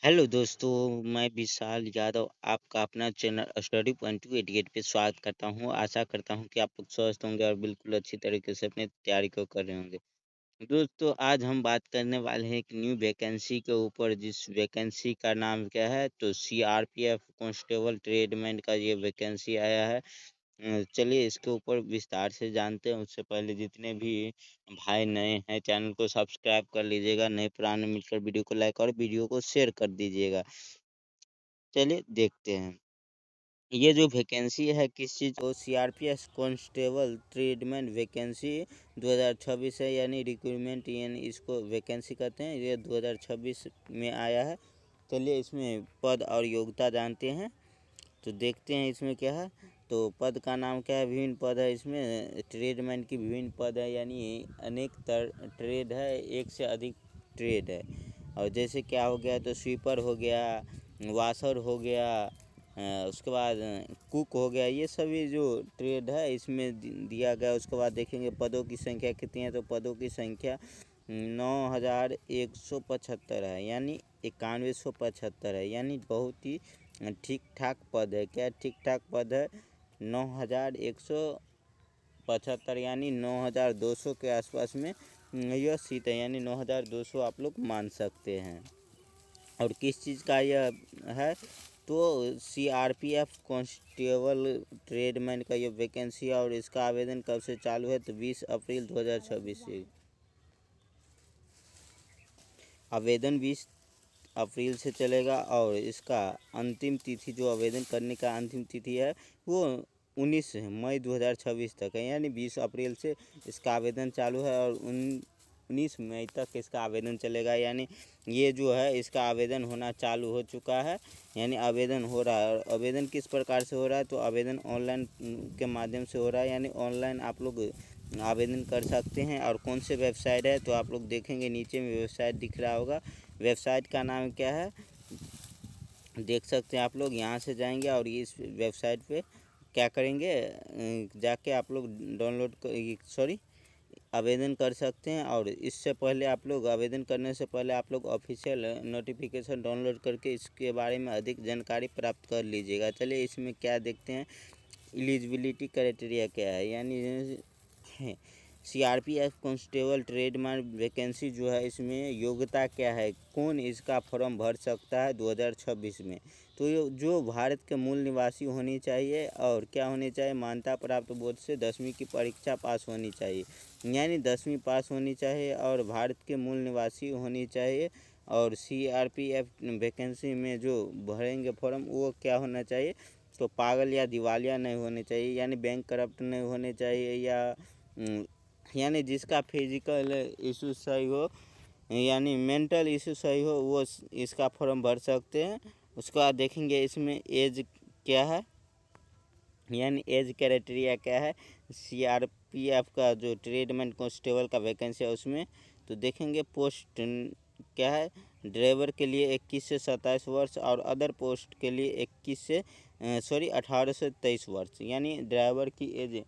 Hello दोस्तों, मैं विशाल यादव आपका अपना चैनल स्टडी पॉइंट 288 पे स्वागत करता हूँ। आशा करता हूँ कि आप लोग स्वस्थ होंगे और बिल्कुल अच्छी तरीके से अपनी तैयारी को कर रहे होंगे। दोस्तों, आज हम बात करने वाले हैं एक न्यू वैकेंसी के ऊपर, जिस वैकेंसी का नाम क्या है तो सीआरपीएफ कांस्टेबल ट्रेडमैन का ये वैकेंसी आया है। चलिए इसके ऊपर विस्तार से जानते हैं। उससे पहले जितने भी भाई नए हैं चैनल को सब्सक्राइब कर लीजिएगा, नए पुराने मिलकर वीडियो को लाइक और वीडियो को शेयर कर दीजिएगा। चलिए देखते हैं। ये जो वैकेंसी है किस चीज़ को, सीआरपीएफ कांस्टेबल ट्रेडमैन वैकेंसी 2026 है, यानी रिक्रूटमेंट, यानी इसको वैकेंसी कहते हैं। ये 2026 में आया है। चलिए इसमें पद और योग्यता जानते हैं। तो देखते हैं इसमें क्या है। तो पद का नाम क्या है, विभिन्न पद है इसमें। ट्रेडमैन की विभिन्न पद है, यानी अनेक ट्रेड है, एक से अधिक ट्रेड है। और जैसे क्या हो गया तो स्वीपर हो गया, वाशर हो गया, उसके बाद कुक हो गया। ये सभी जो ट्रेड है इसमें दिया गया। उसके बाद देखेंगे पदों की संख्या कितनी है, तो पदों की संख्या 9175 है, यानी 9175 है, यानी बहुत ही ठीक ठाक पद है। क्या ठीक ठाक पद है? 9175, यानी 9200 के आसपास में यह सीट है, यानी 9200 आप लोग मान सकते हैं। और किस चीज़ का यह है तो सीआरपीएफ कांस्टेबल ट्रेडमैन का ये वैकेंसी है। और इसका आवेदन कब से चालू है तो 20 अप्रैल 2026 से। आवेदन 20 अप्रैल से चलेगा। और इसका अंतिम तिथि, जो आवेदन करने का अंतिम तिथि है, वो 19 मई 2026 तक है, यानी 20 अप्रैल से इसका आवेदन चालू है और 19 मई तक इसका आवेदन चलेगा। यानी ये जो है इसका आवेदन होना चालू हो चुका है, यानी आवेदन हो रहा है। और आवेदन किस प्रकार से हो रहा है तो आवेदन ऑनलाइन के माध्यम से हो रहा है, यानी ऑनलाइन आप लोग आवेदन कर सकते हैं। और कौन से वेबसाइट है तो आप लोग देखेंगे नीचे में वेबसाइट दिख रहा होगा। वेबसाइट का नाम क्या है देख सकते हैं आप लोग। यहाँ से जाएंगे और इस वेबसाइट पे क्या करेंगे, जाके आप लोग आवेदन कर सकते हैं। और इससे पहले आप लोग आवेदन करने से पहले आप लोग ऑफिशियल नोटिफिकेशन डाउनलोड करके इसके बारे में अधिक जानकारी प्राप्त कर लीजिएगा। चलिए इसमें क्या देखते हैं, एलिजिबिलिटी क्राइटेरिया क्या है, यानी सीआरपीएफ कांस्टेबल ट्रेडमैन वैकेंसी जो है इसमें योग्यता क्या है, कौन इसका फॉर्म भर सकता है 2026 में। तो ये जो भारत के मूल निवासी होनी चाहिए और क्या होनी चाहिए, मान्यता प्राप्त बोर्ड से 10वीं की परीक्षा पास होनी चाहिए, यानी 10वीं पास होनी चाहिए और भारत के मूल निवासी होनी चाहिए। और सीआरपीएफ वैकेंसी में जो भरेंगे फॉर्म वो क्या होना चाहिए तो पागल या दिवालिया नहीं होने चाहिए, यानी बैंक करप्ट नहीं होने चाहिए, या यानी जिसका फिजिकल इशू सही हो, यानी मेंटल इशू सही हो, वो इसका फॉर्म भर सकते हैं। उसके बाद देखेंगे इसमें एज क्या है, यानी एज क्राइटेरिया क्या है सीआरपीएफ का जो ट्रेडमैन कांस्टेबल का वैकेंसी है उसमें। तो देखेंगे पोस्ट क्या है, ड्राइवर के लिए 21 से 27 वर्ष और अदर पोस्ट के लिए 18 से 23 वर्ष, यानी ड्राइवर की एज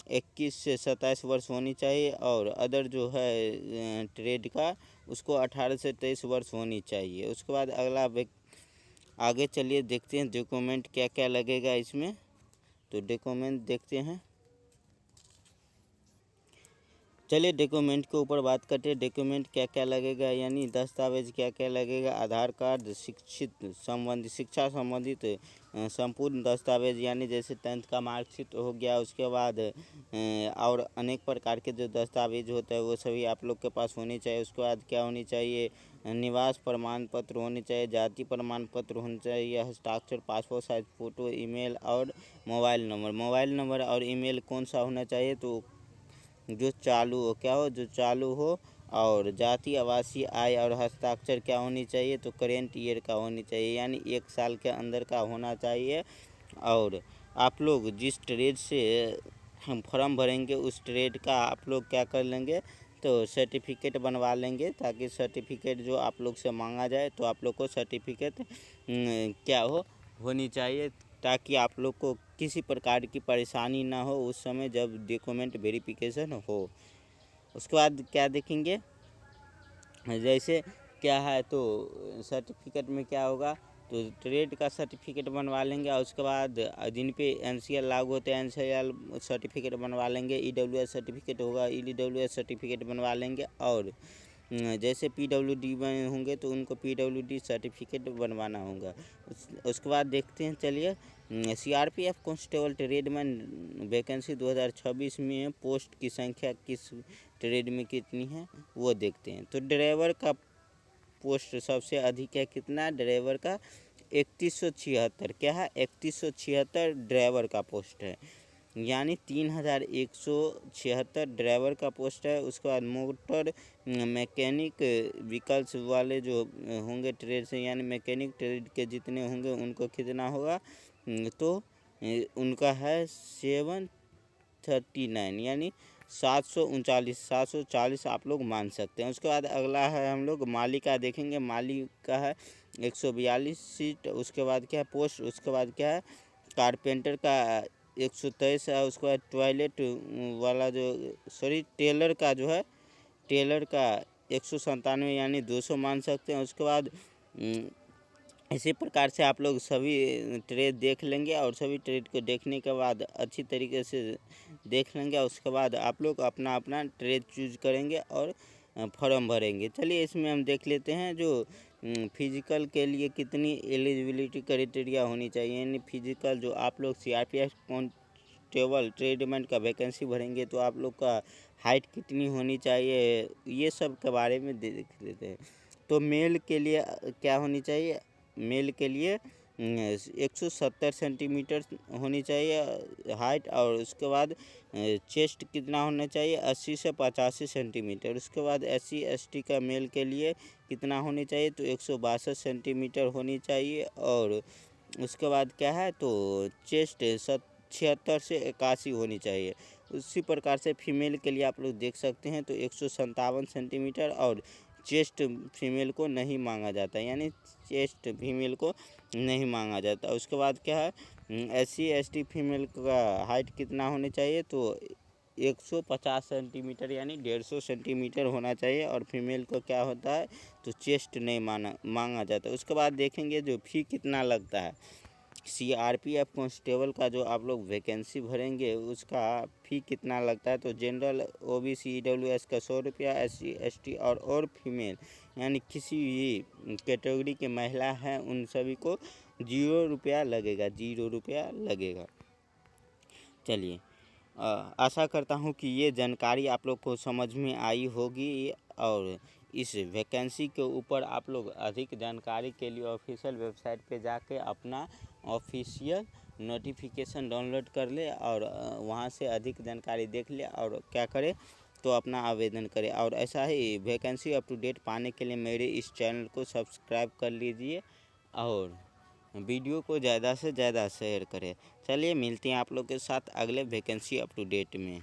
21 से 27 वर्ष होनी चाहिए और अदर जो है ट्रेड का उसको 18 से 23 वर्ष होनी चाहिए। उसके बाद आगे चलिए देखते हैं डॉक्यूमेंट क्या क्या लगेगा इसमें। तो डॉक्यूमेंट देखते हैं। चलिए डॉक्यूमेंट के ऊपर बात करते हैं, डॉक्यूमेंट क्या क्या लगेगा, यानी दस्तावेज क्या क्या लगेगा। आधार कार्ड, शिक्षा संबंधित संपूर्ण दस्तावेज, यानी जैसे 10th का मार्कशीट हो गया। उसके बाद और अनेक प्रकार के जो दस्तावेज होते हैं वो सभी आप लोग के पास होनी चाहिए। उसके बाद क्या होनी चाहिए, निवास प्रमाण पत्र होनी चाहिए, जाति प्रमाण पत्र होना चाहिए, हस्ताक्षर, पासपोर्ट साइज फ़ोटो, ईमेल और मोबाइल नंबर और ईमेल कौन सा होना चाहिए तो जो चालू हो, क्या हो जो चालू हो। और जाति, आवासीय, आय और हस्ताक्षर क्या होनी चाहिए तो करेंट ईयर का होनी चाहिए, यानी 1 साल के अंदर का होना चाहिए। और आप लोग जिस ट्रेड से हम फॉर्म भरेंगे उस ट्रेड का आप लोग क्या कर लेंगे तो सर्टिफिकेट बनवा लेंगे, ताकि सर्टिफिकेट जो आप लोग से मांगा जाए तो आप लोग को सर्टिफिकेट क्या होनी चाहिए, ताकि आप लोग को किसी प्रकार की परेशानी ना हो उस समय जब डॉक्यूमेंट वेरिफिकेशन हो। उसके बाद क्या देखेंगे, जैसे क्या है तो सर्टिफिकेट में क्या होगा तो ट्रेड का सर्टिफिकेट बनवा लेंगे और उसके बाद जिन पे NCL लागू होते हैं NCL सर्टिफिकेट बनवा लेंगे। EWS सर्टिफिकेट होगा EWS सर्टिफिकेट बनवा लेंगे और जैसे PWD बने होंगे तो उनको PWD सर्टिफिकेट बनवाना होगा। उसके बाद देखते हैं चलिए CRPF कांस्टेबल ट्रेडमैन वैकेंसी 2026 में पोस्ट की संख्या किस ट्रेड में कितनी है वो देखते हैं। तो ड्राइवर का पोस्ट सबसे अधिक है, कितना ड्राइवर का 3176। क्या है 3176 ड्राइवर का पोस्ट है, यानी 3176 ड्राइवर का पोस्ट है। उसके बाद मोटर मैकेनिक व्हीकल्स वाले जो होंगे ट्रेड से, यानी मैकेनिक ट्रेड के जितने होंगे उनको कितना होगा तो उनका है 739, यानी 739 आप लोग मान सकते हैं। उसके बाद अगला है हम लोग माली का देखेंगे। माली का है 142 सीट। उसके बाद क्या है पोस्ट। उसके बाद क्या है कारपेंटर का 123 है। उसके बाद टॉयलेट वाला जो टेलर का जो है टेलर का 197 यानी 200 मान सकते हैं। उसके बाद इसी प्रकार से आप लोग सभी ट्रेड देख लेंगे और सभी ट्रेड को देखने के बाद अच्छी तरीके से देख लेंगे और उसके बाद आप लोग अपना अपना ट्रेड चूज करेंगे और फॉर्म भरेंगे। चलिए इसमें हम देख लेते हैं जो फिजिकल के लिए कितनी एलिजिबिलिटी क्राइटेरिया होनी चाहिए, यानी फिजिकल जो आप लोग CRPF कांस्टेबल ट्रेडमैन का वैकेंसी भरेंगे तो आप लोग का हाइट कितनी होनी चाहिए, ये सब के बारे में देख लेते हैं। तो मेल के लिए क्या होनी चाहिए, मेल के लिए 170 सेंटीमीटर होनी चाहिए हाइट और उसके बाद चेस्ट कितना होना चाहिए 80 से 85 सेंटीमीटर। उसके बाद SC ST का मेल के लिए कितना होनी चाहिए तो 162 सेंटीमीटर होनी चाहिए। और उसके बाद क्या है तो चेस्ट 76 से 81 होनी चाहिए। उसी प्रकार से फीमेल के लिए आप लोग देख सकते हैं तो 157 सेंटीमीटर और चेस्ट फीमेल को नहीं मांगा जाता, यानी चेस्ट फीमेल को नहीं मांगा जाता। उसके बाद क्या है SC ST फीमेल का हाइट कितना होनी चाहिए तो 150 सेंटीमीटर यानी 150 सेंटीमीटर होना चाहिए और फीमेल को क्या होता है तो चेस्ट नहीं मांगा जाता। उसके बाद देखेंगे जो फ़ी कितना लगता है। CRPF कांस्टेबल का जो आप लोग वैकेंसी भरेंगे उसका फ़ी कितना लगता है तो जनरल OBC EWS का 100 रुपया, SC ST और फीमेल यानी किसी भी कैटेगरी के महिला हैं उन सभी को 0 रुपया लगेगा, 0 रुपया लगेगा। चलिए आशा करता हूँ कि ये जानकारी आप लोग को समझ में आई होगी और इस वैकेंसी के ऊपर आप लोग अधिक जानकारी के लिए ऑफिशियल वेबसाइट पे जाके अपना ऑफिशियल नोटिफिकेशन डाउनलोड कर ले और वहाँ से अधिक जानकारी देख ले और क्या करे तो अपना आवेदन करें। और ऐसा ही वैकेंसी अप टू डेट पाने के लिए मेरे इस चैनल को सब्सक्राइब कर लीजिए और वीडियो को ज़्यादा से ज़्यादा शेयर करें। चलिए मिलते हैं आप लोग के साथ अगले वैकेंसी अप टू डेट में।